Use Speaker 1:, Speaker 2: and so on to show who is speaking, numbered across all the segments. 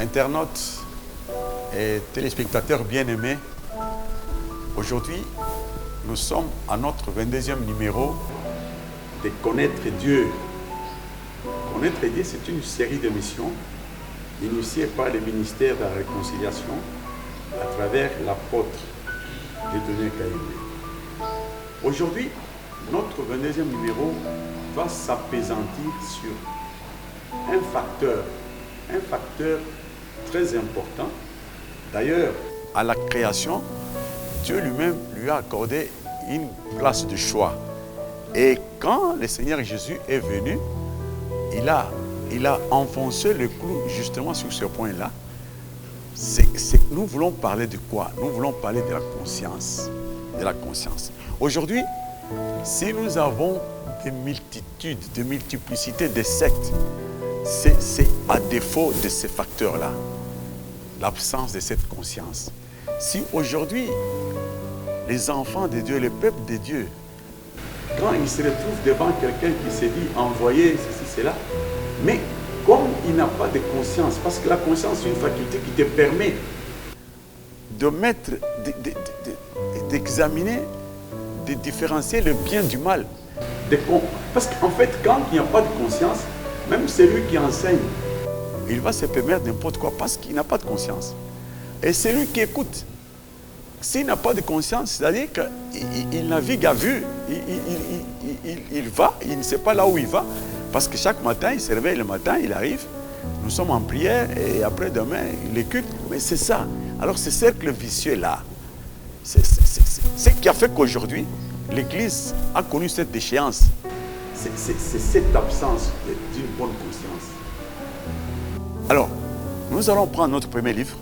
Speaker 1: internautes et téléspectateurs bien-aimés, aujourd'hui, nous sommes à notre 22e numéro de Connaître Dieu. Connaître Dieu, c'est une série d'émissions initiée par le ministère de la Réconciliation à travers l'apôtre Dieudonné Kaïbé. Aujourd'hui, notre 22e numéro va s'appesantir sur un facteur très important. D'ailleurs, à la création, Dieu lui-même lui a accordé une place de choix. Et quand le Seigneur Jésus est venu, il a enfoncé le clou justement sur ce point-là. Nous voulons parler de quoi? Nous voulons parler de la conscience. De la conscience. Aujourd'hui, si nous avons des multitudes, de multiplicité de sectes, c'est à défaut de ces facteurs-là, l'absence de cette conscience. Si aujourd'hui, les enfants de Dieu, le peuple de Dieu, quand ils se retrouvent devant quelqu'un qui se dit envoyer ceci, cela, mais comme il n'a pas de conscience, parce que la conscience c'est une faculté qui te permet de mettre, d'examiner, de différencier le bien du mal. Parce qu'en fait, quand il n'y a pas de conscience, même celui qui enseigne, il va se permettre n'importe quoi parce qu'il n'a pas de conscience. Et celui qui écoute, s'il n'a pas de conscience, c'est-à-dire qu'il navigue à vue, il va, il ne sait pas là où il va, parce que chaque matin, il se réveille le matin, il arrive, nous sommes en prière, et après-demain, il écoute. Mais c'est ça. Alors, ce cercle vicieux-là, c'est ce qui a fait qu'aujourd'hui, l'Église a connu cette déchéance. C'est cette absence d'une bonne conscience. Alors, nous allons prendre notre premier livre.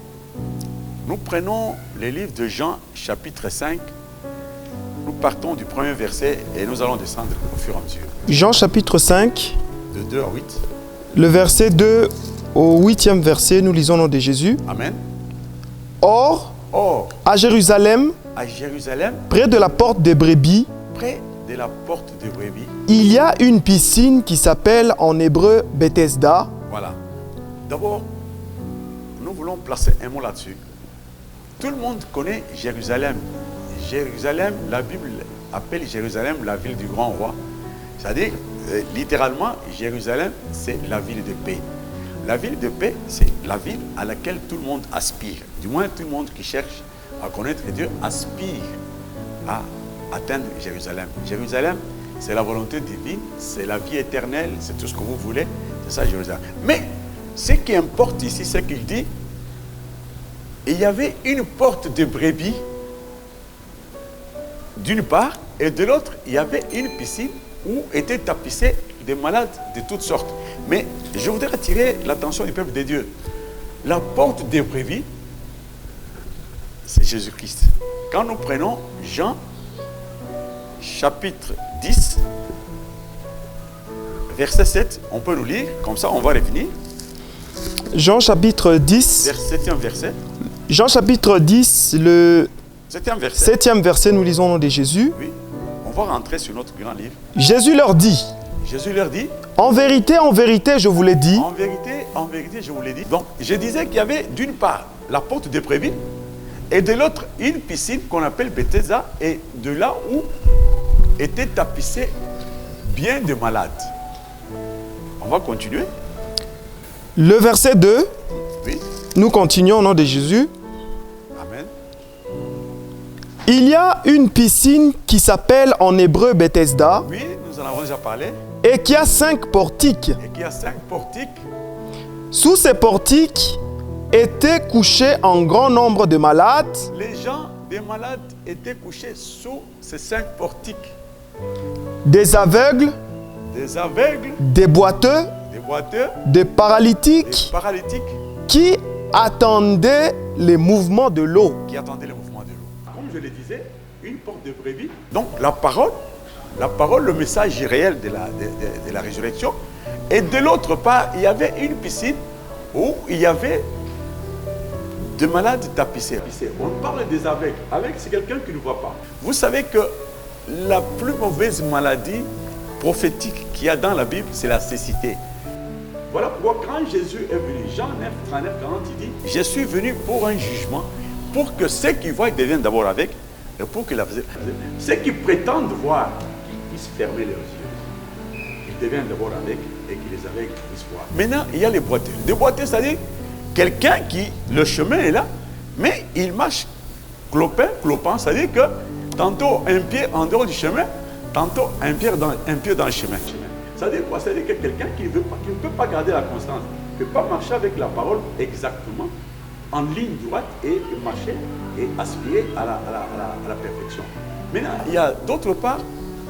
Speaker 1: Nous prenons le livre de Jean, chapitre 5. Nous partons du premier verset et nous allons descendre au fur et à mesure.
Speaker 2: Jean, chapitre 5.
Speaker 1: De 2 à 8.
Speaker 2: Le verset 2 au 8e verset, nous lisons au nom de Jésus.
Speaker 1: Amen.
Speaker 2: Or, à Jérusalem, près de la porte des brebis, il y a une piscine qui s'appelle en hébreu Bethesda.
Speaker 1: Voilà. D'abord, nous voulons placer un mot là-dessus. Tout le monde connaît Jérusalem. Jérusalem, la Bible appelle Jérusalem la ville du grand roi. C'est-à-dire, littéralement, Jérusalem, c'est la ville de paix. La ville de paix, c'est la ville à laquelle tout le monde aspire. Du moins, tout le monde qui cherche à connaître Dieu aspire à atteindre Jérusalem. Jérusalem, c'est la volonté divine, c'est la vie éternelle, c'est tout ce que vous voulez. C'est ça, Jérusalem. Mais ce qui importe ici, c'est qu'il dit, il y avait une porte de brebis, d'une part, et de l'autre, il y avait une piscine où étaient tapissés des malades de toutes sortes. Mais je voudrais attirer l'attention du peuple de Dieu. La porte des brebis, c'est Jésus-Christ. Quand nous prenons Jean, chapitre 10, verset 7, on peut nous lire, comme ça on va revenir.
Speaker 2: Jean, chapitre 10.
Speaker 1: 7e verset.
Speaker 2: Jean, chapitre 10, le
Speaker 1: 7e
Speaker 2: verset, nous lisons au nom de Jésus.
Speaker 1: Oui, on va rentrer sur notre grand livre.
Speaker 2: Jésus leur dit, en vérité, je vous l'ai dit.
Speaker 1: En vérité, je vous l'ai dit. Donc, je disais qu'il y avait d'une part la porte de brebis et de l'autre une piscine qu'on appelle Bethesda et de là où étaient tapissés bien de malades. On va continuer.
Speaker 2: Le verset 2,
Speaker 1: oui.
Speaker 2: Nous continuons au nom de Jésus.
Speaker 1: Amen.
Speaker 2: Il y a une piscine qui s'appelle en hébreu Bethesda.
Speaker 1: Oui, nous en avons déjà parlé.
Speaker 2: Et qui a 5 portiques. Sous ces portiques étaient couchés un grand nombre de malades.
Speaker 1: Les gens, des malades, étaient couchés sous ces 5 portiques.
Speaker 2: Des aveugles, des boiteux, des paralytiques, qui attendaient les mouvements de l'eau.
Speaker 1: Comme je le disais, une porte de brebis. Donc la parole, le message réel de la résurrection. Et de l'autre part, il y avait une piscine où il y avait des malades tapissés. On parle des aveugles. Aveugle, c'est quelqu'un qui ne voit pas. Vous savez que la plus mauvaise maladie prophétique qu'il y a dans la Bible, c'est la cécité. Voilà pourquoi quand Jésus est venu, Jean 9, 39, 40, il dit, je suis venu pour un jugement, pour que ceux qui voient deviennent d'abord avec, et pour que ceux qui prétendent voir, qu'ils puissent fermer leurs yeux. Qu'ils deviennent d'abord avec, et que les aveugles puissent voir. Maintenant, il y a les boiteux. Les boiteux, c'est-à-dire quelqu'un qui, le chemin est là, mais il marche clopin, c'est-à-dire que tantôt un pied en dehors du chemin, tantôt un pied dans le chemin. C'est-à-dire quoi? C'est-à-dire que quelqu'un qui ne peut pas garder la constance, ne peut pas marcher avec la parole exactement, en ligne droite, et marcher et aspirer à la perfection. Maintenant, il y a d'autre part,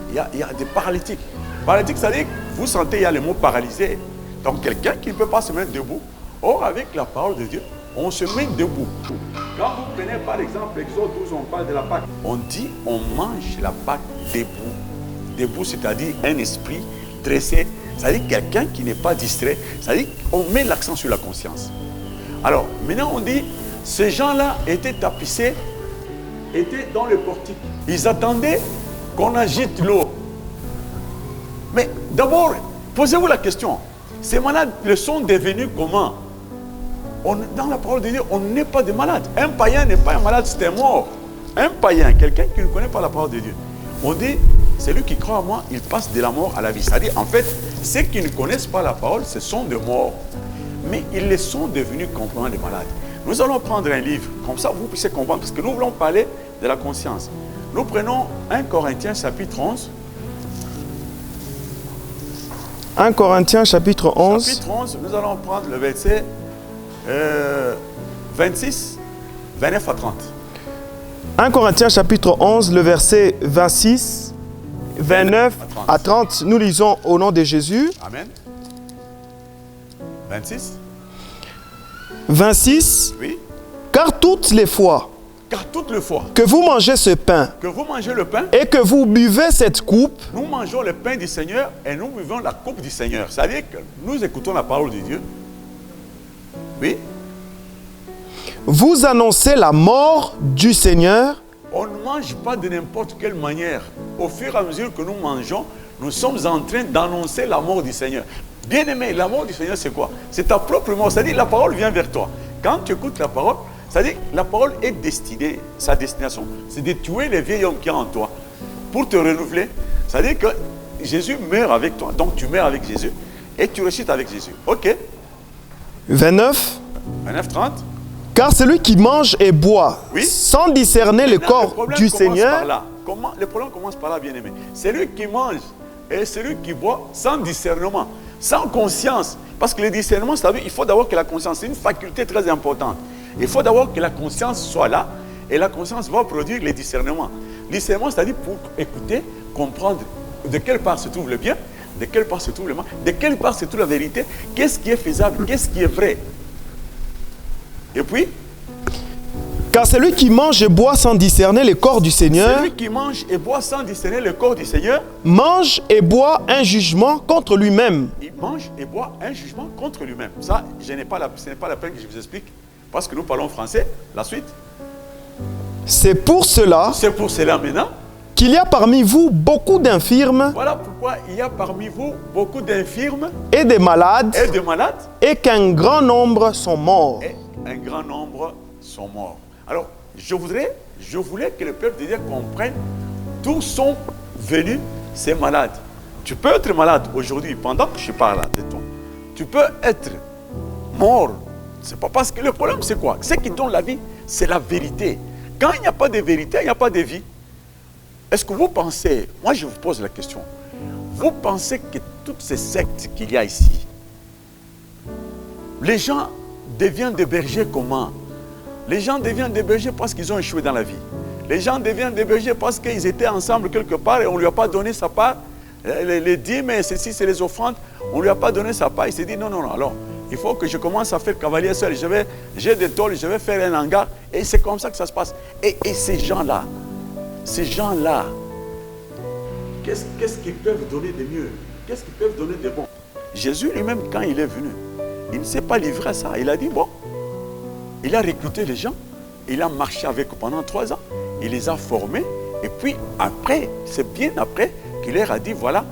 Speaker 1: il y a des paralytiques. Paralytique, c'est-à-dire que vous sentez, il y a le mot paralysé. Donc quelqu'un qui ne peut pas se mettre debout. Or, avec la parole de Dieu, on se met debout. Quand vous prenez par exemple Exode 12, on parle de la Pâque. On dit on mange la Pâque debout. Debout, c'est-à-dire un esprit dressé, c'est-à-dire quelqu'un qui n'est pas distrait, c'est-à-dire qu'on met l'accent sur la conscience. Alors, maintenant on dit, ces gens-là étaient tapissés, étaient dans le portique. Ils attendaient qu'on agite l'eau. Mais d'abord, posez-vous la question, ces malades le sont devenus comment? Dans la parole de Dieu, on n'est pas des malades. Un païen n'est pas un malade, c'est un mort. Un païen, quelqu'un qui ne connaît pas la parole de Dieu. On dit, celui qui croit à moi, il passe de la mort à la vie. C'est-à-dire, en fait, ceux qui ne connaissent pas la parole, ce sont des morts. Mais ils les sont devenus complètement des malades. Nous allons prendre un livre, comme ça vous puissiez comprendre, parce que nous voulons parler de la conscience. Nous prenons 1 Corinthiens chapitre 11.
Speaker 2: 1 Corinthiens chapitre 11.
Speaker 1: Chapitre 11, nous allons prendre le verset 26, 29 à 30.
Speaker 2: 1 Corinthiens chapitre 11, le verset 26, 29 à 30. Nous lisons au nom de Jésus.
Speaker 1: Amen. 26.
Speaker 2: 26.
Speaker 1: Oui.
Speaker 2: Car toutes les fois que vous mangez ce pain, et que vous buvez cette coupe,
Speaker 1: nous mangeons le pain du Seigneur et nous buvons la coupe du Seigneur. C'est-à-dire que nous écoutons la parole de Dieu. Oui.
Speaker 2: Vous annoncez la mort du Seigneur.
Speaker 1: On ne mange pas de n'importe quelle manière. Au fur et à mesure que nous mangeons, nous sommes en train d'annoncer la mort du Seigneur. Bien-aimé, la mort du Seigneur, c'est quoi? C'est ta propre mort. C'est-à-dire la parole vient vers toi. Quand tu écoutes la parole, c'est-à-dire la parole est destinée, sa destination, c'est de tuer les vieil hommes qui sont en toi pour te renouveler. C'est-à-dire que Jésus meurt avec toi. Donc tu meurs avec Jésus et tu ressuscites avec Jésus. Ok.
Speaker 2: 29.
Speaker 1: 29, 30.
Speaker 2: Car celui qui mange et boit,
Speaker 1: oui,
Speaker 2: sans discerner le corps du Seigneur.
Speaker 1: Le problème commence par là, bien-aimé. Celui qui mange et celui qui boit sans discernement, sans conscience. Parce que le discernement, c'est-à-dire il faut d'abord que la conscience, c'est une faculté très importante. Il faut d'abord que la conscience soit là et la conscience va produire le discernement. Le discernement, c'est-à-dire pour écouter, comprendre de quelle part se trouve le bien, de quelle part se trouve le mal, de quelle part se trouve la vérité, qu'est-ce qui est faisable, qu'est-ce qui est vrai. Et puis,
Speaker 2: car celui qui mange et boit sans discerner le corps du Seigneur,
Speaker 1: celui qui mange et boit sans discerner le corps du Seigneur,
Speaker 2: mange et boit un jugement contre lui-même.
Speaker 1: Il mange et boit un jugement contre lui-même. Ça, ce n'est pas la peine que je vous explique, parce que nous parlons français. La suite.
Speaker 2: C'est pour cela
Speaker 1: maintenant
Speaker 2: qu'il y a parmi vous beaucoup d'infirmes.
Speaker 1: Voilà pourquoi il y a parmi vous beaucoup d'infirmes
Speaker 2: et de malades. Et qu'un grand nombre sont morts.
Speaker 1: Et un grand nombre sont morts. Alors, je voulais que le peuple de Dieu comprenne, tous sont venus ces malades. Tu peux être malade aujourd'hui, pendant que je parle de toi. Tu peux être mort. C'est pas parce que le problème, c'est quoi? Ce qui donne la vie, c'est la vérité. Quand il n'y a pas de vérité, il n'y a pas de vie. Est-ce que vous pensez, moi je vous pose la question, vous pensez que toutes ces sectes qu'il y a ici, les gens deviennent des bergers comment? Les gens deviennent des bergers parce qu'ils ont échoué dans la vie. Les gens deviennent des bergers parce qu'ils étaient ensemble quelque part et on ne lui a pas donné sa part. Les dîmes et ceci, c'est les offrandes, on ne lui a pas donné sa part. Il s'est dit non, alors il faut que je commence à faire cavalier seul. J'ai des tôles, je vais faire un hangar. Et c'est comme ça que ça se passe. Et ces gens-là, qu'est-ce qu'ils peuvent donner de mieux? Qu'est-ce qu'ils peuvent donner de bon? Jésus lui-même, quand il est venu, il ne s'est pas livré à ça. Il a dit, bon, il a recruté les gens, il a marché avec eux pendant 3 ans, il les a formés. Et puis après, c'est bien après qu'il leur a dit, voilà,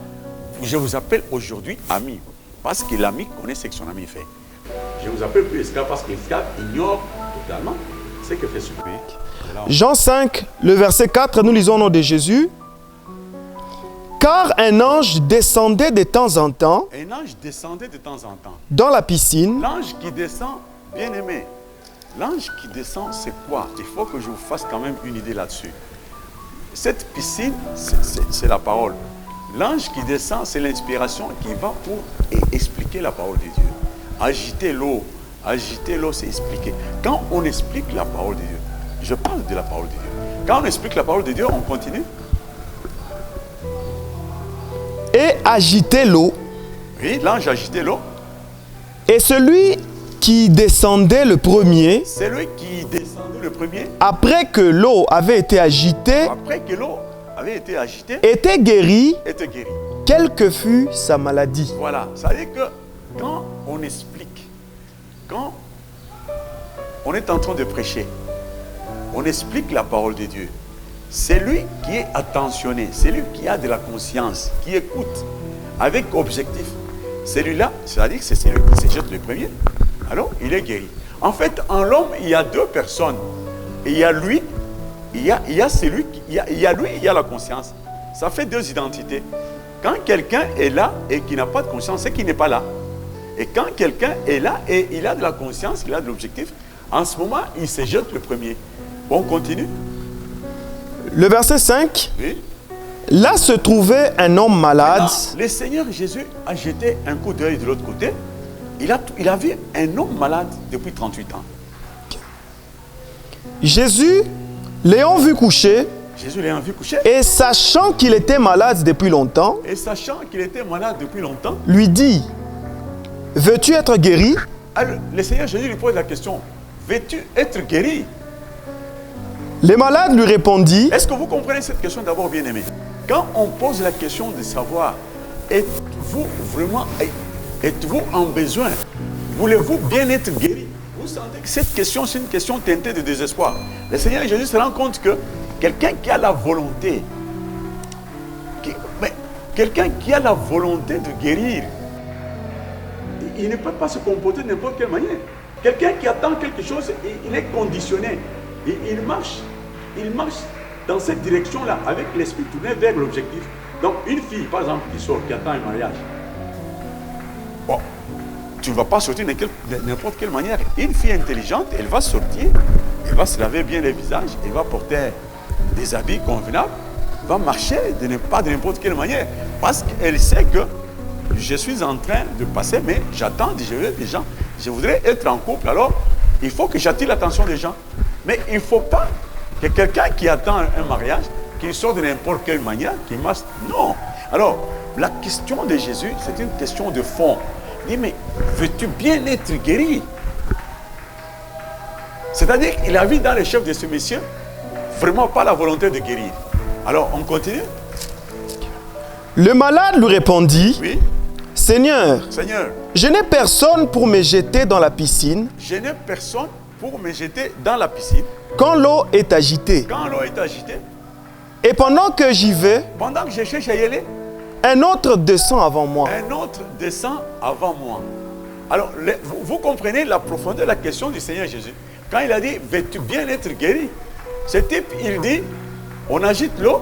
Speaker 1: je vous appelle aujourd'hui amis. Parce que l'ami connaît ce que son ami fait. Je vous appelle plus esclave parce que l'esclave ignore totalement ce que fait son pays.
Speaker 2: Jean 5, le verset 4, nous lisons au nom de Jésus. Car un ange descendait de temps en temps.
Speaker 1: Un ange descendait de temps en temps.
Speaker 2: Dans la piscine.
Speaker 1: L'ange qui descend, bien aimé. L'ange qui descend, c'est quoi? Il faut que je vous fasse quand même une idée là-dessus. Cette piscine, c'est la parole. L'ange qui descend, c'est l'inspiration qui va pour expliquer la parole de Dieu. Agiter l'eau, c'est expliquer. Quand on explique la parole de Dieu, je parle de la parole de Dieu. Quand on explique la parole de Dieu, on continue.
Speaker 2: Et agiter l'eau.
Speaker 1: Oui, l'ange agitait l'eau.
Speaker 2: Et celui qui descendait le premier,
Speaker 1: celui qui descendait le premier,
Speaker 2: après que l'eau avait été agitée, était guéri, quelle que fût sa maladie.
Speaker 1: Voilà, ça veut dire que quand on explique, quand on est en train de prêcher, on explique la parole de Dieu. Celui qui est attentionné, celui qui a de la conscience, qui écoute avec objectif, celui-là, c'est-à-dire que c'est celui qui se jette le premier, alors il est guéri. En fait, en l'homme, il y a deux personnes. Il y a lui, il y a celui, il y a lui, il y a la conscience. Ça fait deux identités. Quand quelqu'un est là et qui n'a pas de conscience, c'est qu'il n'est pas là. Et quand quelqu'un est là et il a de la conscience, il a de l'objectif, en ce moment, il se jette le premier. Bon, on continue.
Speaker 2: Le verset 5.
Speaker 1: Oui.
Speaker 2: Là se trouvait un homme malade.
Speaker 1: Maintenant, le Seigneur Jésus a jeté un coup d'œil de l'autre côté. Il a vu un homme malade depuis 38 ans.
Speaker 2: Jésus l'ayant vu coucher. Et sachant qu'il était malade depuis longtemps. Lui dit, veux-tu être guéri?
Speaker 1: Alors, le Seigneur Jésus lui pose la question, veux-tu être guéri?
Speaker 2: Le malade lui répondit.
Speaker 1: Est-ce que vous comprenez cette question d'abord, bien-aimé? Quand on pose la question de savoir, êtes-vous en besoin? Voulez-vous bien être guéri? Vous sentez que cette question, c'est une question teintée de désespoir. Le Seigneur Jésus se rend compte que quelqu'un qui a la volonté, quelqu'un qui a la volonté de guérir, il ne peut pas se comporter de n'importe quelle manière. Quelqu'un qui attend quelque chose, il est conditionné. Il marche dans cette direction-là, avec l'esprit tourné vers l'objectif. Donc, une fille, par exemple, qui sort, qui attend un mariage, bon, tu ne vas pas sortir de n'importe quelle manière. Une fille intelligente, elle va sortir, elle va se laver bien le visage, elle va porter des habits convenables, va marcher pas de n'importe quelle manière, parce qu'elle sait que je suis en train de passer, mais j'attends, je veux des gens, je voudrais être en couple, alors il faut que j'attire l'attention des gens. Mais il ne faut pas que quelqu'un qui attend un mariage, qu'il sorte de n'importe quelle manière, qu'il marche. Non. Alors, la question de Jésus, c'est une question de fond. Il dit, mais veux-tu bien être guéri? C'est-à-dire qu'il a vu dans les chefs de ce monsieur vraiment pas la volonté de guérir. Alors, on continue.
Speaker 2: Le malade lui répondit,
Speaker 1: oui.
Speaker 2: Seigneur, je n'ai personne pour me jeter dans la piscine.
Speaker 1: Je n'ai personne pour me jeter dans la piscine.
Speaker 2: Quand l'eau est agitée. Et pendant que j'y vais,
Speaker 1: pendant que je cherche à y aller,
Speaker 2: un autre descend avant moi.
Speaker 1: Un autre descend avant moi. Alors, vous comprenez la profondeur de la question du Seigneur Jésus. Quand il a dit, veux-tu bien être guéri? Ce type, il dit, on agite l'eau,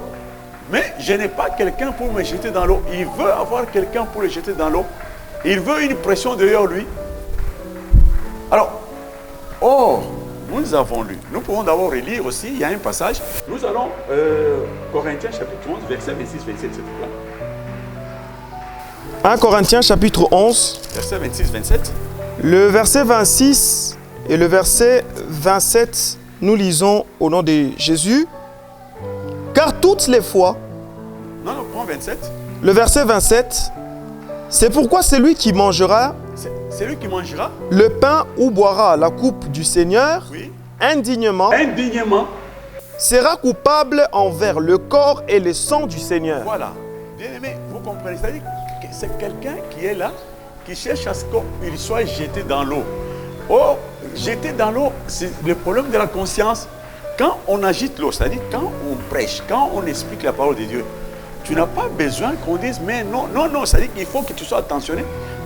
Speaker 1: mais je n'ai pas quelqu'un pour me jeter dans l'eau. Il veut avoir quelqu'un pour le jeter dans l'eau. Il veut une pression derrière lui. Alors, nous avons lu. Nous pouvons d'abord relire aussi, il y a un passage. Nous allons, Corinthiens chapitre 11, verset 26, 27, c'est tout là.
Speaker 2: 1 Corinthiens chapitre 11.
Speaker 1: Verset 26, 27.
Speaker 2: Le verset 26 et le verset 27, nous lisons au nom de Jésus. Car toutes les fois.
Speaker 1: Non, prends 27.
Speaker 2: Le verset 27. C'est pourquoi celui qui mangera.
Speaker 1: Celui qui mangera
Speaker 2: le pain ou boira la coupe du Seigneur,
Speaker 1: oui,
Speaker 2: indignement, sera coupable envers le corps et le sang du Seigneur.
Speaker 1: Voilà. Bien aimé, vous comprenez. C'est-à-dire que c'est quelqu'un qui est là, qui cherche à ce qu'il soit jeté dans l'eau. Jeté dans l'eau, c'est le problème de la conscience. Quand on agite l'eau, c'est-à-dire quand on prêche, quand on explique la parole de Dieu, tu n'as pas besoin qu'on dise, mais non, c'est-à-dire qu'il faut que tu sois attentionné.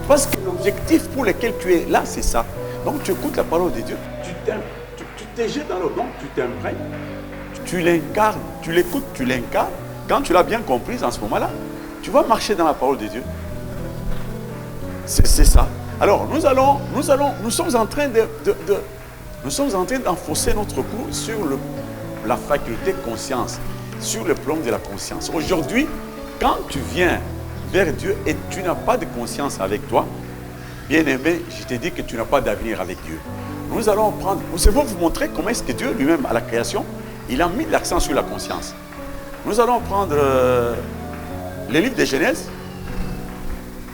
Speaker 1: Parce que l'objectif pour lequel tu es là, c'est ça. Donc tu écoutes la parole de Dieu, tu te jettes dans le don, tu t'imprègnes, tu l'incarnes, tu l'écoutes, tu l'incarnes. Quand tu l'as bien compris en ce moment-là, tu vas marcher dans la parole de Dieu. C'est ça. Alors nous sommes en train d'enfoncer notre cours sur la faculté conscience, sur le plan de la conscience. Aujourd'hui, quand tu viens vers Dieu et tu n'as pas de conscience avec toi, bien aimé, je te dis que tu n'as pas d'avenir avec Dieu. Nous allons vous montrer comment est-ce que Dieu lui-même, à la création, il a mis l'accent sur la conscience. Nous allons prendre le livre de Genèse,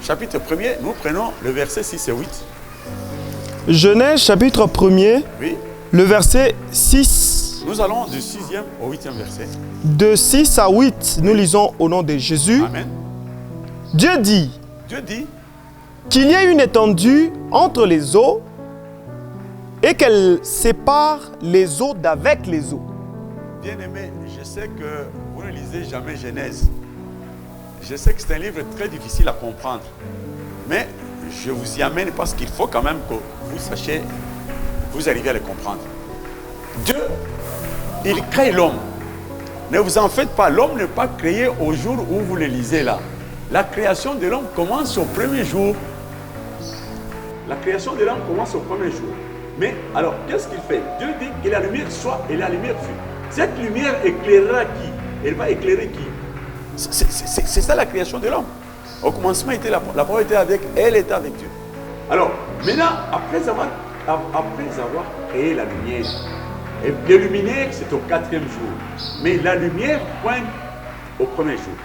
Speaker 1: chapitre 1er, nous prenons le verset 6 et 8.
Speaker 2: Genèse, chapitre 1er,
Speaker 1: oui.
Speaker 2: Le verset 6.
Speaker 1: Nous allons du 6e au 8e verset.
Speaker 2: De 6 à 8, nous lisons au nom de Jésus.
Speaker 1: Amen.
Speaker 2: Dieu dit qu'il y ait une étendue entre les eaux et qu'elle sépare les eaux d'avec les eaux.
Speaker 1: Bien-aimé, je sais que vous ne lisez jamais Genèse. Je sais que c'est un livre très difficile à comprendre. Mais je vous y amène parce qu'il faut quand même que vous sachiez, vous arrivez à le comprendre. Dieu, il crée l'homme. Ne vous en faites pas, l'homme n'est pas créé au jour où vous le lisez là. La création de l'homme commence au premier jour. La création de l'homme commence au premier jour. Mais alors, qu'est-ce qu'il fait? Dieu dit que la lumière soit et la lumière fut. Cette lumière éclairera qui? Elle va éclairer qui? C'est ça la création de l'homme. Au commencement, la parole était avec, elle était avec Dieu. Alors, maintenant, après avoir créé la lumière, et le luminaire, c'est au 4e jour. Mais la lumière pointe au premier jour.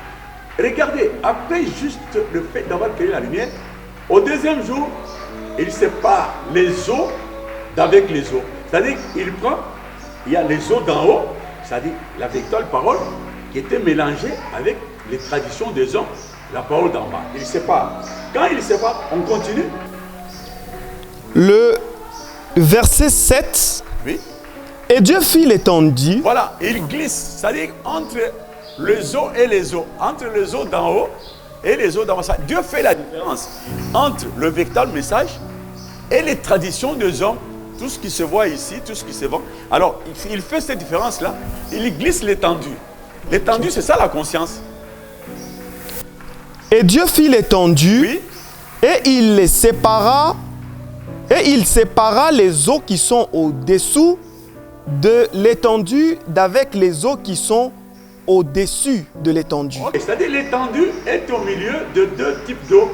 Speaker 1: Regardez, après juste le fait d'avoir créé la lumière, au 2e jour, il sépare les eaux d'avec les eaux. C'est-à-dire qu'il prend, il y a les eaux d'en haut, c'est-à-dire la véritable parole, qui était mélangée avec les traditions des hommes, la parole d'en bas. Il sépare. Quand il sépare, on continue.
Speaker 2: Le verset 7.
Speaker 1: Oui.
Speaker 2: Et Dieu fit l'étendue.
Speaker 1: Voilà, il glisse, c'est-à-dire entre les eaux et les eaux, entre les eaux d'en haut et les eaux d'en bas. Dieu fait la différence entre le véritable message et les traditions des hommes, tout ce qui se voit ici, tout ce qui se voit. Alors, il fait cette différence-là, il glisse l'étendue. L'étendue, c'est ça la conscience.
Speaker 2: Et Dieu fit l'étendue,
Speaker 1: oui.
Speaker 2: Et il les sépara, et il sépara les eaux qui sont au-dessous de l'étendue d'avec les eaux qui sont au-dessus de l'étendue.
Speaker 1: C'est-à-dire l'étendue est au milieu de deux types d'eau.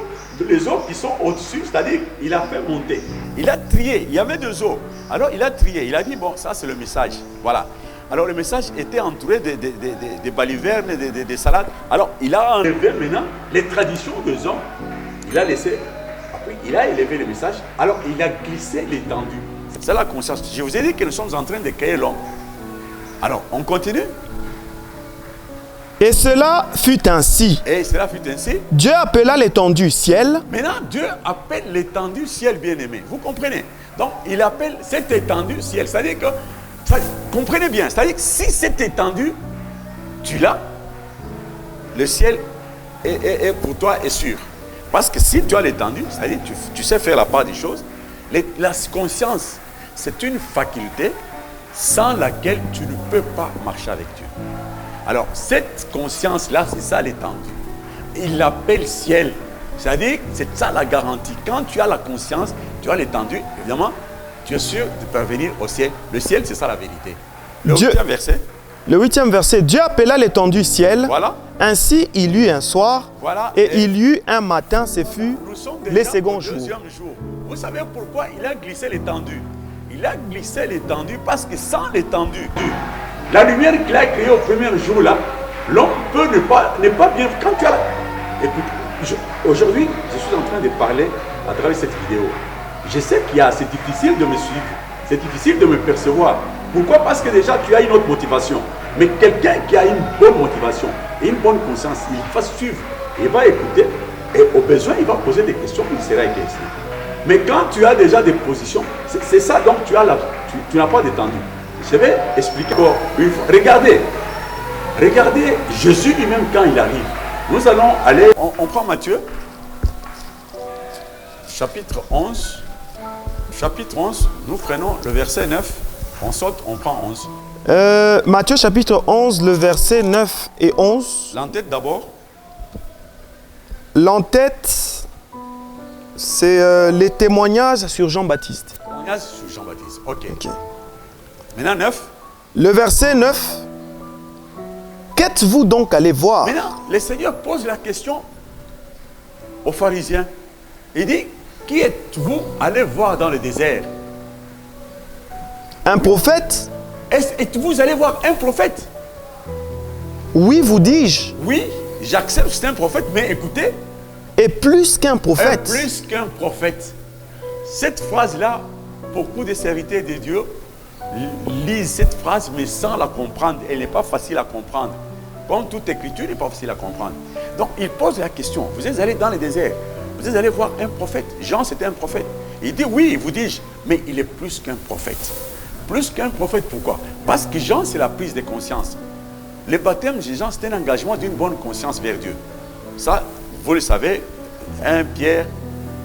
Speaker 1: Les eaux qui sont au-dessus, c'est-à-dire il a fait monter. Il a trié, il y avait deux eaux. Alors il a trié, il a dit, bon, ça c'est le message. Voilà. Alors le message était entouré de balivernes, de salades. Alors il a enlevé maintenant les traditions des hommes. Il a laissé, après il a élevé le message. Alors il a glissé l'étendue. C'est la conscience. Je vous ai dit que nous sommes en train de créer l'homme. Alors on continue.
Speaker 2: Et cela fut ainsi.
Speaker 1: Et cela fut ainsi.
Speaker 2: Dieu appela l'étendue ciel.
Speaker 1: Maintenant, Dieu appelle l'étendue ciel bien-aimé. Vous comprenez? Donc, il appelle cette étendue ciel. C'est-à-dire que, comprenez bien, c'est-à-dire que si cette étendue, tu l'as, le ciel est pour toi est sûr. Parce que si tu as l'étendue, c'est-à-dire que tu sais faire la part des choses, la conscience, c'est une faculté sans laquelle tu ne peux pas marcher avec Dieu. Alors, cette conscience-là, c'est ça l'étendue. Il l'appelle ciel. C'est-à-dire, c'est ça la garantie. Quand tu as la conscience, tu as l'étendue, évidemment, tu es sûr de parvenir au ciel. Le ciel, c'est ça la vérité. Le 8e verset.
Speaker 2: Le 8e verset. Dieu appela l'étendue ciel.
Speaker 1: Voilà.
Speaker 2: Ainsi, il y eut un soir.
Speaker 1: Voilà.
Speaker 2: Et il y eut un matin, ce fut le second jour.
Speaker 1: Jour. Vous savez pourquoi il a glissé l'étendue? Il a glissé l'étendue parce que sans l'étendue, la lumière qu'il a créée au premier jour là, l'homme peut ne pas bien. Quand tu as. Écoute, aujourd'hui, je suis en train de parler à travers cette vidéo. Je sais c'est difficile de me suivre, c'est difficile de me percevoir. Pourquoi? Parce que déjà tu as une autre motivation. Mais quelqu'un qui a une bonne motivation et une bonne conscience, il va suivre, il va écouter et au besoin, il va poser des questions, il sera éclairci. Mais quand tu as déjà des positions, c'est ça donc tu n'as pas d'étendue. Je vais expliquer encore une fois. Regardez Jésus lui-même quand il arrive. Nous allons aller, on prend Matthieu. chapitre 11. Chapitre 11, nous prenons le verset 9. On saute, on prend 11.
Speaker 2: Matthieu chapitre 11, le verset 9 et 11.
Speaker 1: L'entête d'abord.
Speaker 2: L'entête, c'est les témoignages sur Jean-Baptiste.
Speaker 1: Témoignage sur Jean-Baptiste. Ok.
Speaker 2: Ok.
Speaker 1: Maintenant 9.
Speaker 2: Le verset 9. Qu'êtes-vous donc allé voir?
Speaker 1: Maintenant, le Seigneur pose la question aux pharisiens. Il dit, qui êtes-vous allé voir dans le désert?
Speaker 2: Un prophète?
Speaker 1: Êtes-vous allé voir un prophète?
Speaker 2: Oui, vous dis-je.
Speaker 1: Oui, j'accepte que c'est un prophète, mais écoutez,
Speaker 2: Et plus qu'un prophète.
Speaker 1: plus qu'un prophète. Cette phrase-là, beaucoup de serviteurs de Dieu lisent cette phrase, mais sans la comprendre. Elle n'est pas facile à comprendre. Comme toute écriture n'est pas facile à comprendre. Donc, il pose la question. Vous êtes allé dans le désert. Vous êtes allé voir un prophète. Jean, c'était un prophète. Il dit, oui, vous dis-je, mais il est plus qu'un prophète. Plus qu'un prophète, pourquoi? Parce que Jean, c'est la prise de conscience. Le baptême de Jean, c'est un engagement d'une bonne conscience vers Dieu. Ça, vous le savez, 1 Pierre,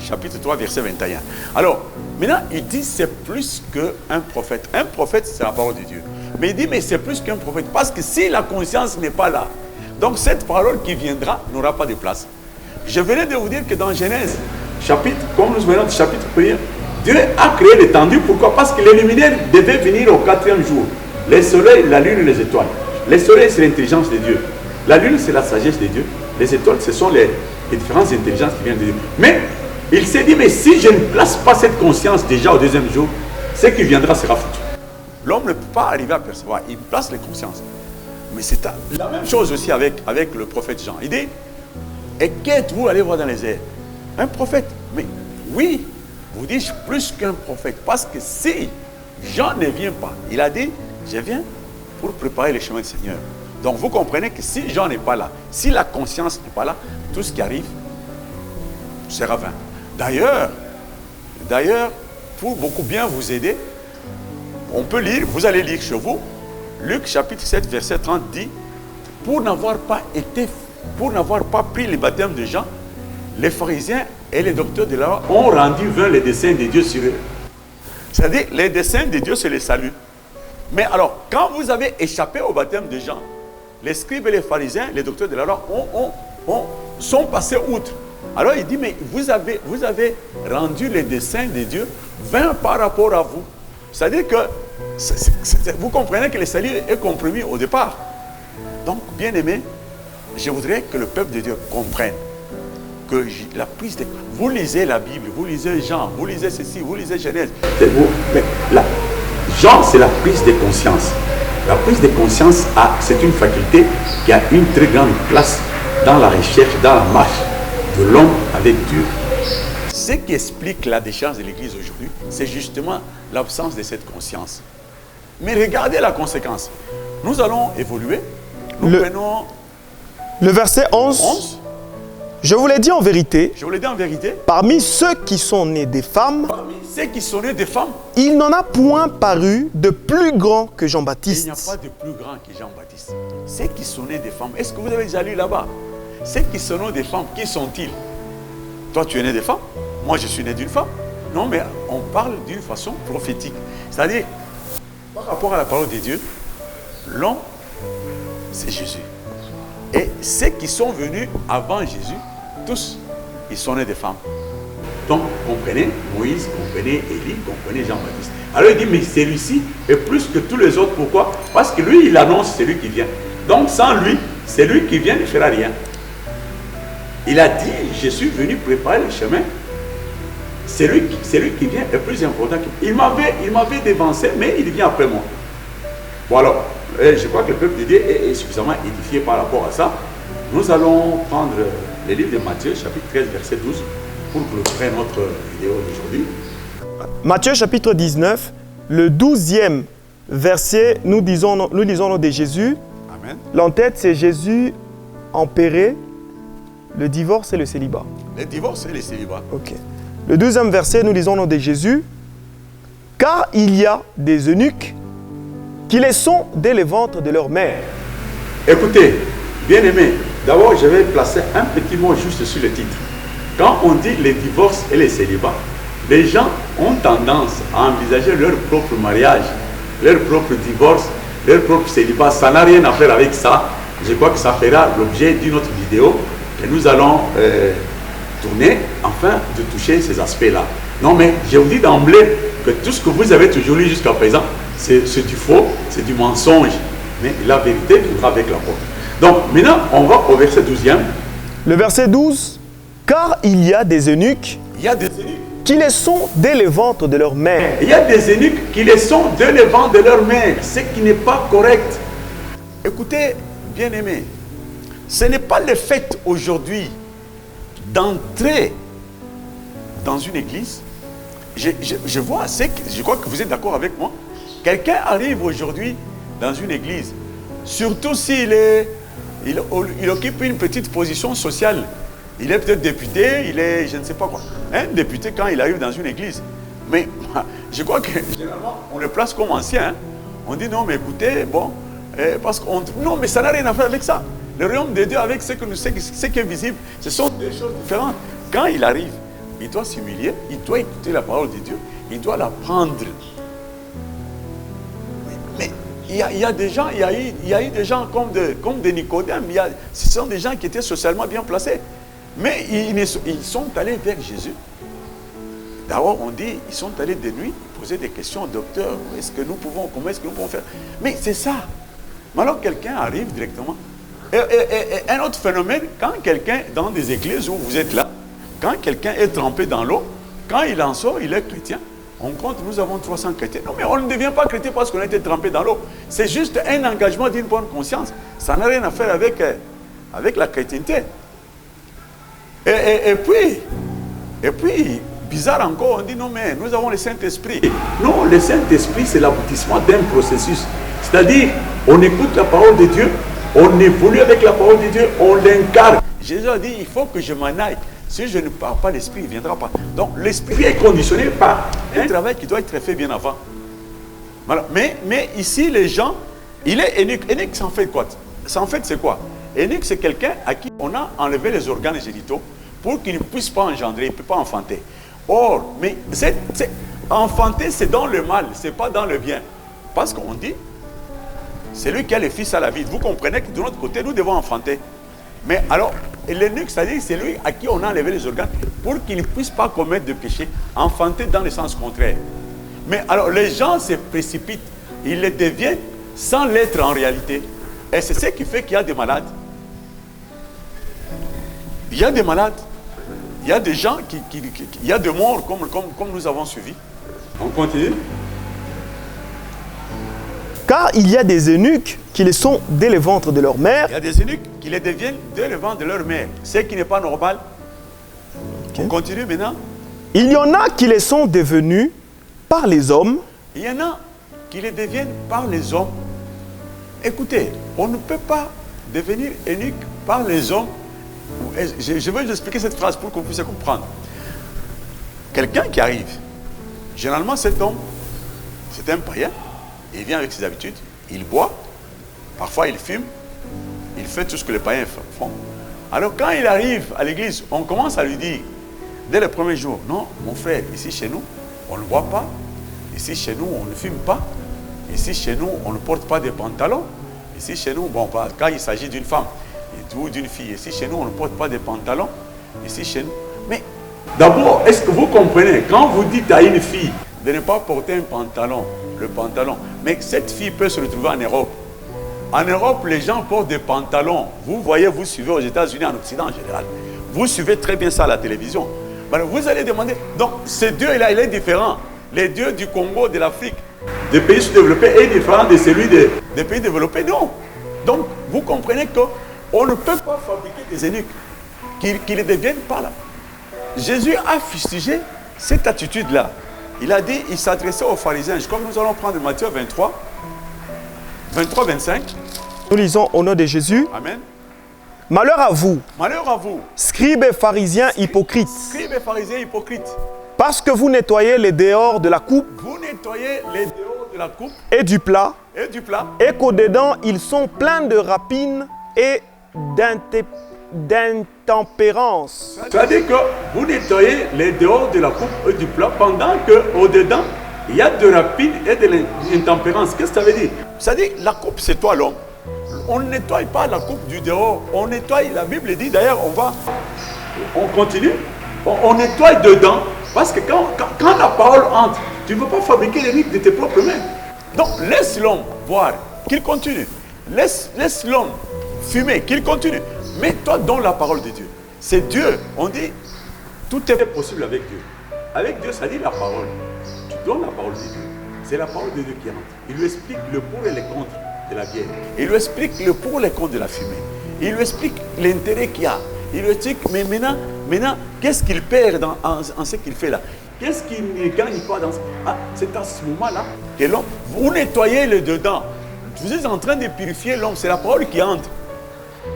Speaker 1: chapitre 3, verset 21. Alors, maintenant, il dit c'est plus qu'un prophète. Un prophète, c'est la parole de Dieu. Mais il dit, mais c'est plus qu'un prophète. Parce que si la conscience n'est pas là, donc cette parole qui viendra n'aura pas de place. Je venais de vous dire que dans Genèse, chapitre, comme nous venons du chapitre 1, Dieu a créé l'étendue. Pourquoi? Parce que les luminaires devaient venir au 4e jour. Les soleils, la lune et les étoiles. Les soleils, c'est l'intelligence de Dieu. La lune, c'est la sagesse de Dieu. Les étoiles, ce sont les différentes intelligences qui viennent de Dieu. Mais il s'est dit, mais si je ne place pas cette conscience déjà au 2e jour, ce qui viendra sera foutu. L'homme ne peut pas arriver à percevoir. Il place les consciences. Mais c'est la même chose aussi avec le prophète Jean. Il dit, et qu'êtes-vous allé voir dans les airs? Un prophète. Mais oui, vous dites plus qu'un prophète. Parce que si Jean ne vient pas, il a dit, je viens pour préparer le chemin du Seigneur. Donc vous comprenez que si Jean n'est pas là, si la conscience n'est pas là, tout ce qui arrive sera vain. D'ailleurs, pour beaucoup bien vous aider, on peut lire, vous allez lire chez vous, Luc chapitre 7, verset 30 dit, pour n'avoir pas pris le baptême de Jean, les pharisiens et les docteurs de la loi ont rendu vain les desseins de Dieu sur eux. C'est-à-dire, les desseins de Dieu, c'est le salut. Mais alors, quand vous avez échappé au baptême de Jean, les scribes et les pharisiens, les docteurs de la loi, sont passés outre. Alors il dit, mais vous avez rendu les desseins de Dieu vains par rapport à vous. C'est-à-dire que, vous comprenez que le salut est compromis au départ. Donc, bien aimé, je voudrais que le peuple de Dieu comprenne que la prise de... Vous lisez la Bible, vous lisez Jean, vous lisez ceci, vous lisez Genèse. Mais là, Jean, c'est la prise de conscience. La prise de conscience, c'est une faculté qui a une très grande place dans la recherche, dans la marche de l'homme avec Dieu. Ce qui explique la déchéance de l'Église aujourd'hui, c'est justement l'absence de cette conscience. Mais regardez la conséquence. Nous allons évoluer. Nous prenons...
Speaker 2: Le verset 11. Je vous l'ai dit en vérité.
Speaker 1: Je vous l'ai dit en vérité.
Speaker 2: Parmi ceux qui sont nés des femmes.
Speaker 1: Parmi ceux qui sont nés des femmes.
Speaker 2: Il n'en a point paru de plus grand que Jean-Baptiste.
Speaker 1: Il n'y a pas de plus grand que Jean-Baptiste. Ceux qui sont nés des femmes. Est-ce que vous avez déjà lu là-bas? Ceux qui sont nés des femmes, qui sont-ils? Toi, tu es né des femmes. Moi, je suis né d'une femme. Non, mais on parle d'une façon prophétique. C'est-à-dire, par rapport à la parole de Dieu, l'homme, c'est Jésus. Et ceux qui sont venus avant Jésus, tous, ils sont nés des femmes. Donc, comprenez Moïse, comprenez Élie, comprenez Jean-Baptiste. Alors il dit, mais celui-ci est plus que tous les autres. Pourquoi? Parce que lui, il annonce celui qui vient. Donc, sans lui, celui qui vient ne fera rien. Il a dit, je suis venu préparer le chemin. Celui qui vient est plus important. Il m'avait dévancé, mais il vient après moi. Bon alors, je crois que le peuple de Dieu est suffisamment édifié par rapport à ça. Nous allons prendre le livre de Matthieu, chapitre 13, verset 12, pour clôturer notre vidéo d'aujourd'hui.
Speaker 2: Matthieu, chapitre 19, le 12e verset, nous lisons le nom de Jésus.
Speaker 1: Amen.
Speaker 2: L'entête, c'est Jésus empéré. Le divorce et le célibat.
Speaker 1: Le divorce et le célibat.
Speaker 2: Ok. Le 12e verset, nous lisons le nom de Jésus. Car il y a des eunuques qui les sont dès le ventre de leur mère.
Speaker 1: Écoutez, bien-aimés, d'abord je vais placer un petit mot juste sur le titre. quand on dit les divorces et les célibats, les gens ont tendance à envisager leur propre mariage, leur propre divorce, leur propre célibat. Ça n'a rien à faire avec ça. Je crois que ça fera l'objet d'une autre vidéo que nous allons tourner afin de toucher ces aspects-là. Non, mais je vous dis d'emblée que tout ce que vous avez toujours lu jusqu'à présent, c'est du faux, c'est du mensonge. Mais la vérité viendra avec la porte. Donc maintenant, on va au verset 12e.
Speaker 2: Le verset 12. Car il y a des eunuques
Speaker 1: Il y a des eunuques.
Speaker 2: qui les sont dès le ventre de leur mère.
Speaker 1: Il y a des eunuques qui les sont dès le ventre de leur mère, ce qui n'est pas correct. Écoutez, bien-aimés, ce n'est pas le fait aujourd'hui d'entrer dans une église. Je vois, je crois que vous êtes d'accord avec moi. Quelqu'un arrive aujourd'hui dans une église, surtout s'il il occupe une petite position sociale. Il est peut-être député, il est je ne sais pas quoi. Un député quand il arrive dans une église. Mais je crois que généralement on le place comme ancien. Hein. On dit non mais écoutez, bon, parce qu'on... Non mais ça n'a rien à faire avec ça. Le royaume de Dieu avec ce qui est visible, ce sont deux choses différentes. Quand il arrive, il doit s'humilier, il doit écouter la parole de Dieu, il doit l'apprendre. Mais il y a des gens, il y a eu des gens comme des Nicodème, ce sont des gens qui étaient socialement bien placés. Mais ils sont allés vers Jésus. D'abord, on dit, ils sont allés de nuit poser des questions au docteur. Comment est-ce que nous pouvons faire? Mais c'est ça. Mais alors, quelqu'un arrive directement. Et un autre phénomène, quand quelqu'un, dans des églises où vous êtes là, quand quelqu'un est trempé dans l'eau, quand il en sort, il est chrétien. On compte, nous avons 300 chrétiens. Non, mais on ne devient pas chrétien parce qu'on a été trempé dans l'eau. C'est juste un engagement d'une bonne conscience. Ça n'a rien à faire avec la chrétienté. Et puis, bizarre encore, on dit non mais nous avons le Saint-Esprit. Non, le Saint-Esprit c'est l'aboutissement d'un processus. C'est-à-dire, on écoute la parole de Dieu, on évolue avec la parole de Dieu, on l'incarne. Jésus a dit, il faut que je m'en aille. Si je ne parle pas, l'Esprit ne viendra pas. Donc l'Esprit est conditionné par un travail qui doit être fait bien avant. Voilà. Mais ici, les gens, il est eunuque. Eunuque, ça en fait quoi? Ça en fait c'est quoi? Eunuque, c'est quelqu'un à qui on a enlevé les organes génitaux pour qu'il ne puisse pas engendrer, il ne peut pas enfanter. Or, mais enfanter, c'est dans le mal, ce n'est pas dans le bien. Parce qu'on dit, c'est lui qui a le fils à la vie. Vous comprenez que de notre côté, nous devons enfanter. Mais alors, l'eunuque, c'est-à-dire c'est lui à qui on a enlevé les organes pour qu'il ne puisse pas commettre de péché, enfanter dans le sens contraire. Mais alors, les gens se précipitent, ils le deviennent sans l'être en réalité. Et c'est ce qui fait qu'il y a des malades. Il y a des malades. Il y a des gens il y a des morts comme nous avons suivi. On continue.
Speaker 2: Car il y a des eunuques qui les sont dès le ventre de leur mère.
Speaker 1: Il y a des eunuques qui les deviennent dès le ventre de leur mère. Ce qui n'est pas normal. Okay. On continue maintenant.
Speaker 2: Il y en a qui les sont devenus par les hommes. Il
Speaker 1: y en a qui les deviennent par les hommes. Écoutez, on ne peut pas devenir eunuque par les hommes. Je vais vous expliquer cette phrase pour que vous puissiez comprendre. Quelqu'un qui arrive, généralement cet homme, c'est un païen, il vient avec ses habitudes, il boit, parfois il fume, il fait tout ce que les païens font. Alors quand il arrive à l'église, on commence à lui dire, dès le premier jour, non, mon frère, ici chez nous, on ne boit pas, ici chez nous, on ne fume pas, ici chez nous, on ne porte pas de pantalons, ici chez nous, bon, quand il s'agit d'une femme, ou d'une fille. Ici, chez nous, on ne porte pas de pantalons. Ici, chez nous. Mais d'abord, est-ce que vous comprenez, quand vous dites à une fille de ne pas porter un pantalon, le pantalon, mais cette fille peut se retrouver en Europe. En Europe, les gens portent des pantalons. Vous voyez, vous suivez aux États-Unis, en Occident en général. Vous suivez très bien ça à la télévision. Alors, vous allez demander, donc, ce Dieu-là, il est différent. Les dieux du Congo, de l'Afrique, des pays sous-développés, est différent de celui des pays développés. Non. Donc, vous comprenez que on ne peut pas fabriquer des eunuques qui les deviennent par là. Jésus a fustigé cette attitude-là. Il a dit, il s'adressait aux pharisiens. Je crois que nous allons prendre Matthieu 23, 25.
Speaker 2: Nous lisons au nom de Jésus.
Speaker 1: Amen.
Speaker 2: Malheur à vous.
Speaker 1: Malheur à vous.
Speaker 2: Scribes et pharisiens hypocrites.
Speaker 1: Scribes et pharisiens hypocrites.
Speaker 2: Parce que vous nettoyez les dehors de la coupe.
Speaker 1: Vous nettoyez les dehors de la coupe.
Speaker 2: Et du plat.
Speaker 1: Et du plat.
Speaker 2: Et qu'au-dedans, ils sont pleins de rapines et d'intempérance.
Speaker 1: C'est-à-dire que vous nettoyez les dehors de la coupe et du plat pendant qu'au-dedans, il y a de la pile et de l'intempérance. Qu'est-ce que ça veut dire? C'est-à-dire la coupe, c'est toi l'homme. On ne nettoie pas la coupe du dehors. On nettoie, la Bible dit d'ailleurs, on continue, on nettoie dedans. Parce que quand la parole entre, tu ne veux pas fabriquer les rites de tes propres mains. Donc laisse l'homme voir, qu'il continue. Laisse l'homme fumer, qu'il continue. Mais toi, donne la parole de Dieu. C'est Dieu. On dit, tout est possible avec Dieu. Avec Dieu, ça dit la parole. Tu donnes la parole de Dieu. C'est la parole de Dieu qui entre. Il lui explique le pour et le contre de la bière. Il lui explique le pour et le contre de la fumée. Il lui explique l'intérêt qu'il y a. Il lui explique, mais maintenant qu'est-ce qu'il perd en ce qu'il fait là? Qu'est-ce qu'il ne gagne pas dans ce... Ah, c'est à ce moment-là que l'homme, vous nettoyez le dedans. Vous êtes en train de purifier l'homme, c'est la parole qui entre.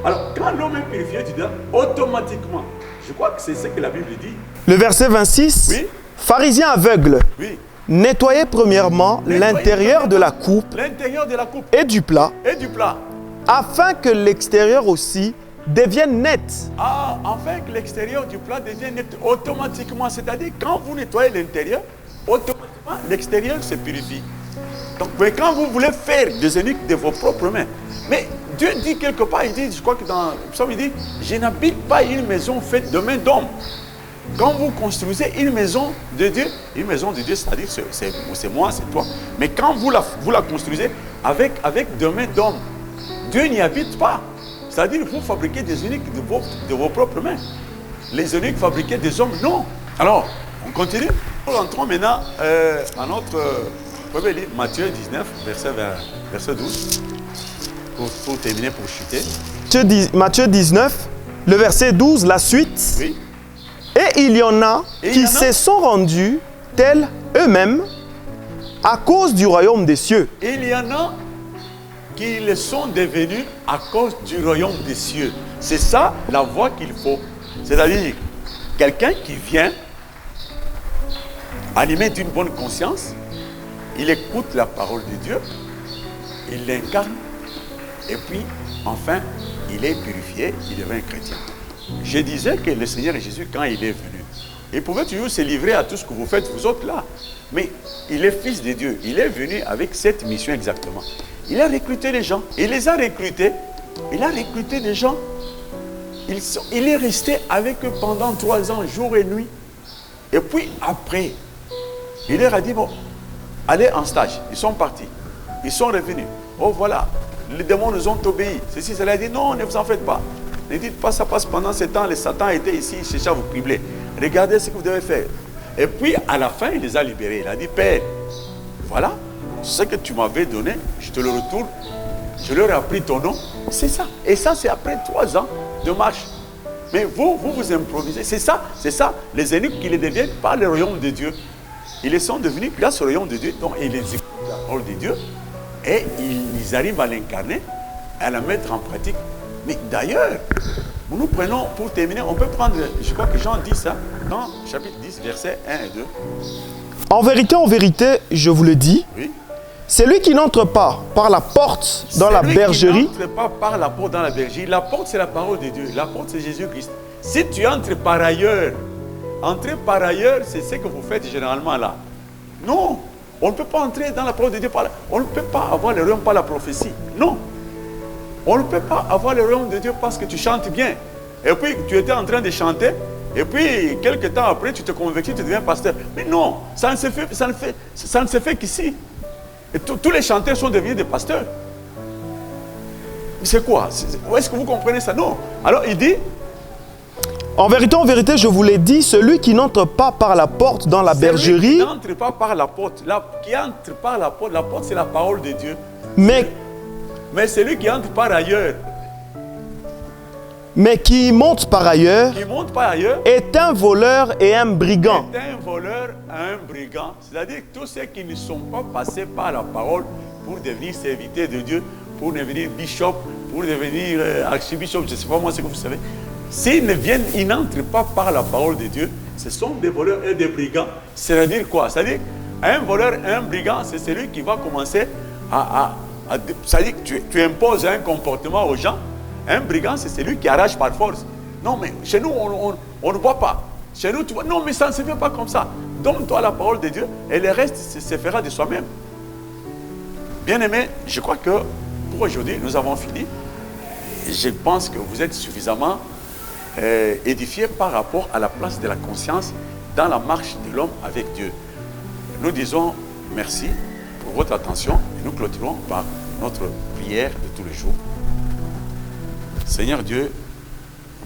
Speaker 1: Alors, quand l'homme est purifié du dedans, automatiquement, je crois que c'est ce que la Bible dit.
Speaker 2: Le verset 26,
Speaker 1: oui.
Speaker 2: Pharisiens aveugles,
Speaker 1: oui.
Speaker 2: Nettoyez premièrement l'intérieur de la coupe et du plat, afin que l'extérieur aussi devienne net.
Speaker 1: Ah, afin que l'extérieur du plat devienne net automatiquement. C'est-à-dire, quand vous nettoyez l'intérieur, automatiquement, l'extérieur se purifie. Donc, mais quand vous voulez faire des eunuques de vos propres mains, mais Dieu dit quelque part, il dit, je crois que dans le psaume, il dit, je n'habite pas une maison faite de main d'homme. Quand vous construisez une maison de Dieu, c'est-à-dire c'est moi, c'est toi. Mais quand vous la construisez avec deux mains d'homme, Dieu n'y habite pas. C'est-à-dire qu'il faut fabriquer des eunuques de vos propres mains. Les eunuques fabriqués des hommes, non. Alors, on continue. Nous rentrons maintenant à notre premier livre, Matthieu 19, verset 12, pour terminer, pour chuter.
Speaker 2: Matthieu 19, le verset 12, la suite.
Speaker 1: Oui.
Speaker 2: Et il y en a qui se sont rendus tels eux-mêmes à cause du royaume des cieux.
Speaker 1: Il y en a qui le sont devenus à cause du royaume des cieux. C'est ça la voie qu'il faut. C'est-à-dire quelqu'un qui vient animé d'une bonne conscience, il écoute la parole de Dieu, il l'incarne, et puis enfin il est purifié, il devient chrétien. Je disais que le Seigneur Jésus, quand il est venu, il pouvait toujours se livrer à tout ce que vous faites, vous autres là. Mais il est fils de Dieu. Il est venu avec cette mission exactement. Il a recruté les gens. Il les a recrutés. Il a recruté des gens. Il est resté avec eux pendant 3 ans, jour et nuit. Et puis après, il leur a dit, bon, allez en stage. Ils sont partis. Ils sont revenus. Oh voilà, les démons nous ont obéi. Ceci, cela a dit, non, ne vous en faites pas. Ne dites pas ça passe pendant ce temps, le Satan était ici, il cherchait à vous cribler. Regardez ce que vous devez faire. Et puis à la fin, il les a libérés. Il a dit, Père, voilà, ce que tu m'avais donné, je te le retourne. Je leur ai appris ton nom. C'est ça. Et ça, c'est après 3 ans de marche. Mais vous improvisez. C'est ça, les eunuques qui les deviennent par le royaume de Dieu. Ils les sont devenus grâce au royaume de Dieu. Donc ils écoutent la parole de Dieu et ils arrivent à l'incarner, à la mettre en pratique. Mais d'ailleurs, nous prenons, pour terminer, on peut prendre, je crois que Jean dit ça, dans chapitre 10, versets 1 et 2.
Speaker 2: En vérité, je vous le dis,
Speaker 1: oui.
Speaker 2: Celui qui n'entre pas par la porte dans la bergerie.
Speaker 1: Celui qui n'entre pas par la porte dans la bergerie, la porte c'est la parole de Dieu, la porte c'est Jésus-Christ. Si tu entres par ailleurs, entrer par ailleurs, c'est ce que vous faites généralement là. Non, on ne peut pas entrer dans la parole de Dieu par là. On ne peut pas avoir le royaume par la prophétie. Non. On ne peut pas avoir le royaume de Dieu parce que tu chantes bien. Et puis, tu étais en train de chanter. Et puis, quelques temps après, tu te convertis, tu deviens pasteur. Mais non, ça ne se fait qu'ici. Et tous les chanteurs sont devenus des pasteurs. C'est quoi? Où est-ce que vous comprenez ça? Non. Alors, il dit...
Speaker 2: En vérité, je vous l'ai dit, celui qui n'entre pas par la porte dans la bergerie...
Speaker 1: Celui qui n'entre pas par la porte. Qui entre par la porte c'est la parole de Dieu. Mais celui qui entre par ailleurs,
Speaker 2: mais qui monte par ailleurs, est un voleur et un brigand.
Speaker 1: Est un voleur et un brigand. C'est-à-dire que tous ceux qui ne sont pas passés par la parole pour devenir serviteurs de Dieu, pour devenir bishop, pour devenir archibishop, je ne sais pas moi ce que vous savez, s'ils n'entrent pas par la parole de Dieu, ce sont des voleurs et des brigands. C'est-à-dire quoi? C'est-à-dire un voleur et un brigand, c'est celui qui va commencer c'est-à-dire que tu imposes un comportement aux gens Un brigand, c'est celui qui arrache par force. Non, mais chez nous, on ne voit pas. Chez nous, tu vois, non, mais ça ne se fait pas comme ça. Donne-toi la parole de Dieu et le reste se fera de soi-même. Bien-aimés, je crois que pour aujourd'hui, nous avons fini. Je pense que vous êtes suffisamment édifiés par rapport à la place de la conscience dans la marche de l'homme avec Dieu. Nous disons merci pour votre attention et nous clôturons par notre prière de tous les jours. Seigneur Dieu,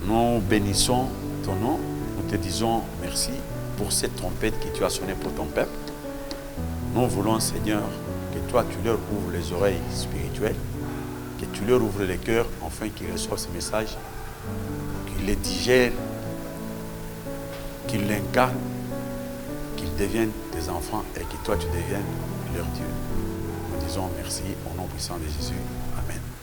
Speaker 1: nous bénissons ton nom, nous te disons merci pour cette trompette que tu as sonnée pour ton peuple. Nous voulons, Seigneur, que toi tu leur ouvres les oreilles spirituelles, que tu leur ouvres les cœurs afin qu'ils reçoivent ce message, qu'ils les digèrent, qu'ils l'incarnent, qu'ils deviennent tes enfants et que toi tu deviennes leur Dieu. Nous disons merci au nom puissant de Jésus.